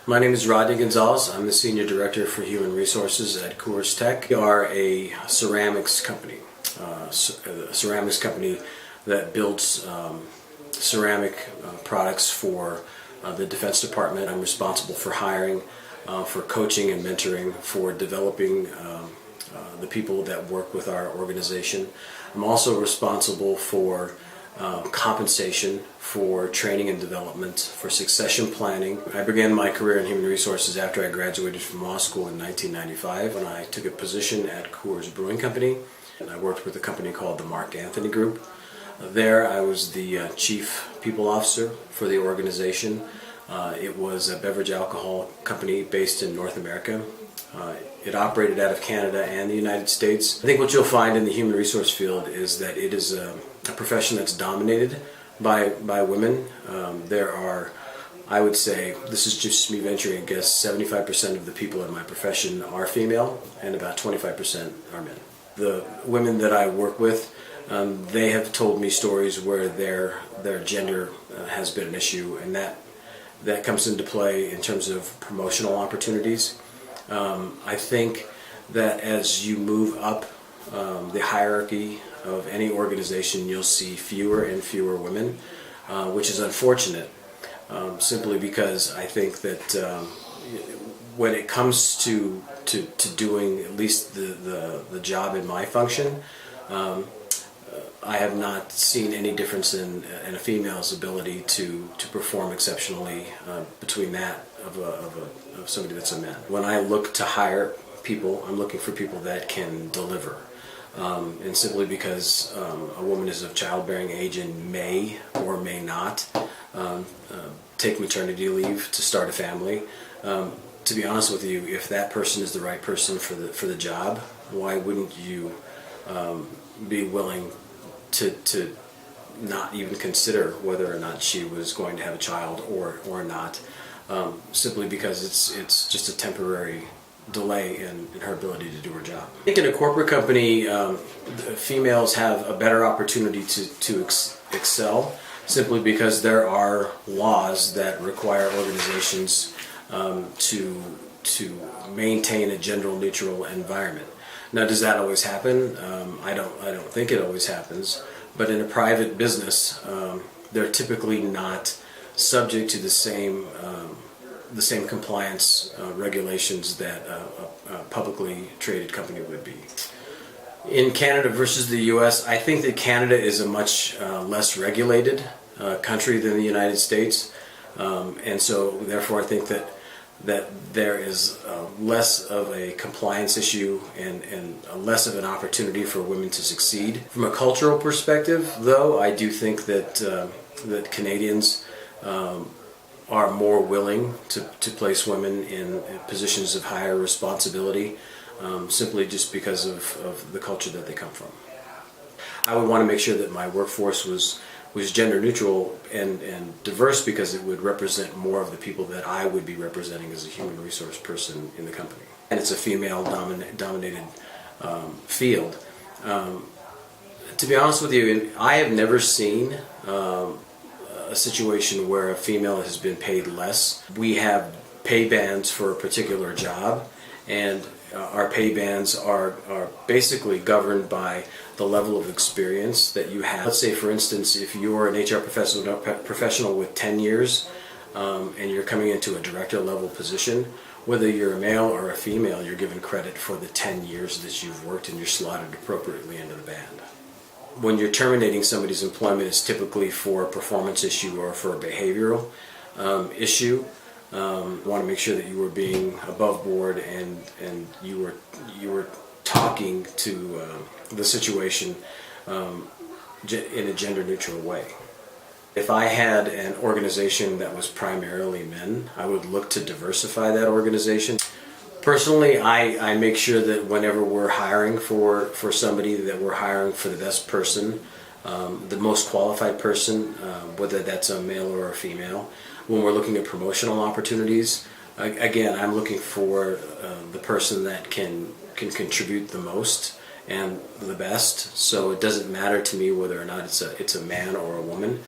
My name is Rodney Gonzalez. I'm the Senior Director for Human Resources at Coors Tech. We are a ceramics company, that builds ceramic products for the Defense Department. I'm responsible for hiring, for coaching and mentoring, for developing the people that work with our organization. I'm also responsible for compensation, for training and development, for succession planning. I began my career in human resources after I graduated from law school in 1995 when I took a position at Coors Brewing Company. And I worked with a company called the Mark Anthony Group. There I was the chief people officer for the organization. It was a beverage alcohol company based in North America. It operated out of Canada and the United States. I think what you'll find in the human resource field is that it is a profession that's dominated by women. There are, I would say, this is just me venturing a guess, 75% of the people in my profession are female and about 25% are men. The women that I work with, they have told me stories where their gender has been an issue, and that comes into play in terms of promotional opportunities. I think that as you move up the hierarchy of any organization, you'll see fewer and fewer women, which is unfortunate, simply because I think that when it comes to doing at least the job in my function, I have not seen any difference in a female's ability to perform exceptionally between that of somebody that's a man. When I look to hire people, I'm looking for people that can deliver. And simply because a woman is of childbearing age and may or may not take maternity leave to start a family, to be honest with you, if that person is the right person for the job, why wouldn't you be willing to not even consider whether or not she was going to have a child or not, simply because it's just a temporary delay in her ability to do her job. I think in a corporate company, females have a better opportunity to excel, simply because there are laws that require organizations to maintain a gender-neutral environment. Now, does that always happen? I don't think it always happens. But in a private business, they're typically not subject to the same compliance regulations that a publicly traded company would be. In Canada versus the U.S., I think that Canada is a much less regulated country than the United States, and so therefore I think that there is less of a compliance issue and less of an opportunity for women to succeed. From a cultural perspective, though, I do think that Canadians are more willing to place women in positions of higher responsibility, simply just because of the culture that they come from. I would want to make sure that my workforce was gender neutral and diverse, because it would represent more of the people that I would be representing as a human resource person in the company. And it's a female dominated field. To be honest with you, I have never seen a situation where a female has been paid less. We have pay bands for a particular job, and our pay bands are basically governed by the level of experience that you have. Let's say, for instance, if you're an HR professional with 10 years and you're coming into a director level position, whether you're a male or a female, you're given credit for the 10 years that you've worked, and you're slotted appropriately into the band. When you're terminating somebody's employment, it's typically for a performance issue or for a behavioral issue. You want to make sure that you were being above board and you were talking to the situation in a gender neutral way. If I had an organization that was primarily men, I would look to diversify that organization. Personally, I make sure that whenever we're hiring for somebody, that we're hiring for the best person, the most qualified person, whether that's a male or a female. When we're looking at promotional opportunities, again, I'm looking for the person that can contribute the most and the best. So it doesn't matter to me whether or not it's a man or a woman.